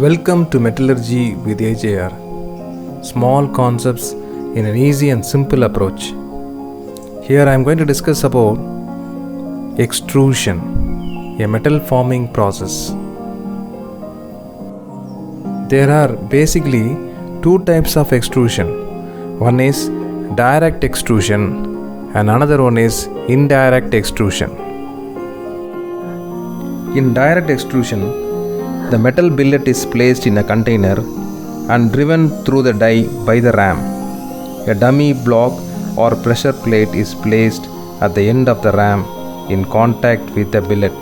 Welcome to Metallurgy with AJR. Small concepts in an easy and simple approach. Here I am going to discuss about extrusion, a metal forming process. There are basically two types of extrusion. One is direct extrusion and another one is indirect extrusion. In direct extrusion, the metal billet is placed in a container and driven through the die by the ram. A dummy block or pressure plate is placed at the end of the ram in contact with the billet.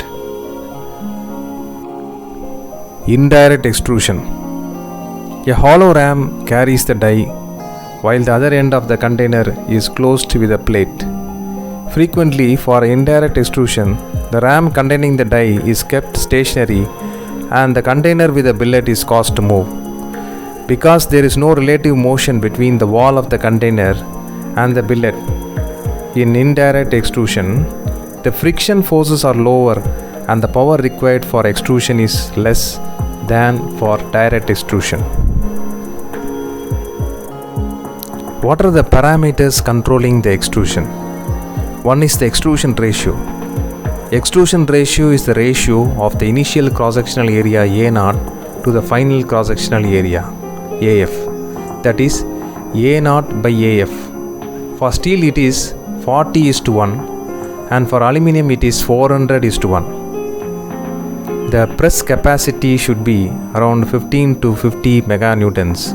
Indirect extrusion. A hollow ram carries the die while the other end of the container is closed with a plate. Frequently, for indirect extrusion, the ram containing the die is kept stationary and the container with the billet is caused to move. Because there is no relative motion between the wall of the container and the billet, in indirect extrusion, the friction forces are lower and the power required for extrusion is less than for direct extrusion. What are the parameters controlling the extrusion? One is the extrusion ratio. Extrusion ratio is the ratio of the initial cross-sectional area A0 to the final cross-sectional area AF, that is A0 by AF. For steel it is 40:1 and for aluminum it is 400:1. The press capacity should be around 15 to 50 meganewtons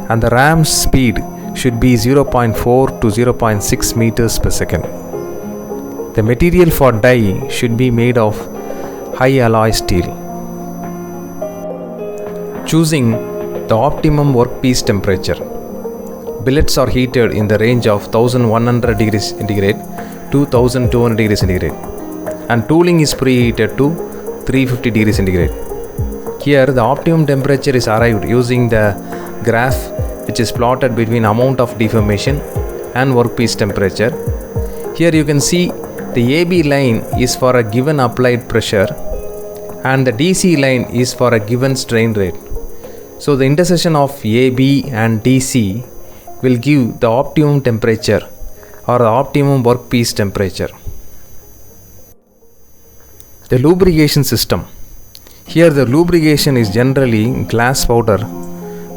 and the ram's speed should be 0.4 to 0.6 meters per second. The material for die should be made of high alloy steel. Choosing the optimum workpiece temperature. Billets are heated in the range of 1100 degrees centigrade to 1200 degrees centigrade and tooling is preheated to 350 degrees centigrade. Here the optimum temperature is arrived using the graph which is plotted between amount of deformation and workpiece temperature. Here you can see the AB line is for a given applied pressure and the DC line is for a given strain rate. So the intersection of AB and DC will give the optimum temperature or the optimum workpiece temperature. The lubrication system. Here the lubrication is generally glass powder.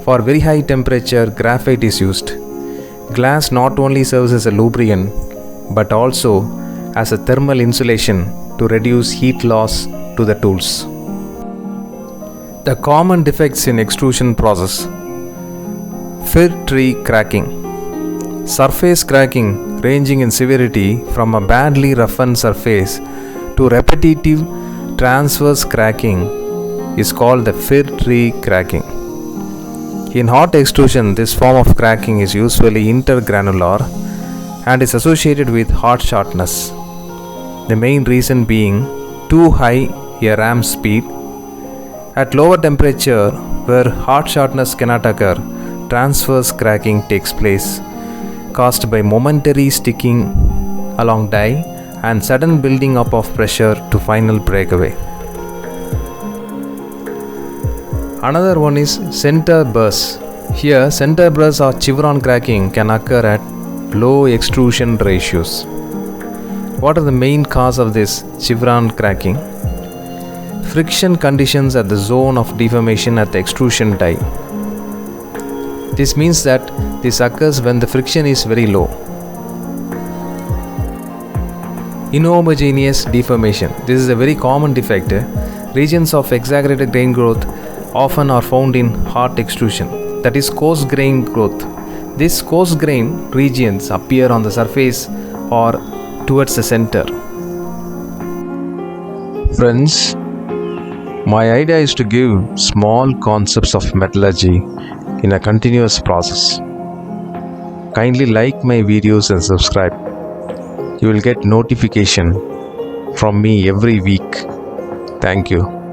For very high temperature, graphite is used. Glass not only serves as a lubricant but also as a thermal insulation to reduce heat loss to the tools. The common defects in extrusion process. Fir tree cracking. Surface cracking ranging in severity from a badly roughened surface to repetitive transverse cracking is called the fir tree cracking. In hot extrusion, this form of cracking is usually intergranular and is associated with hot shortness. The main reason being too high a ram speed. At lower temperature where hot shortness cannot occur, transverse cracking takes place, caused by momentary sticking along die and sudden building up of pressure to final breakaway. Another one is center burst. Here center burst or chevron cracking can occur at low extrusion ratios. What are the main cause of this chevron cracking? Friction conditions at the zone of deformation at the extrusion die. This means that this occurs when the friction is very low. Inhomogeneous deformation. This is a very common defect. Regions of exaggerated grain growth often are found in hot extrusion, that is coarse grain growth. These coarse grain regions appear on the surface or towards the center. Friends, my idea is to give small concepts of metallurgy in a continuous process. Kindly like my videos and subscribe. You will get notification from me every week. Thank you.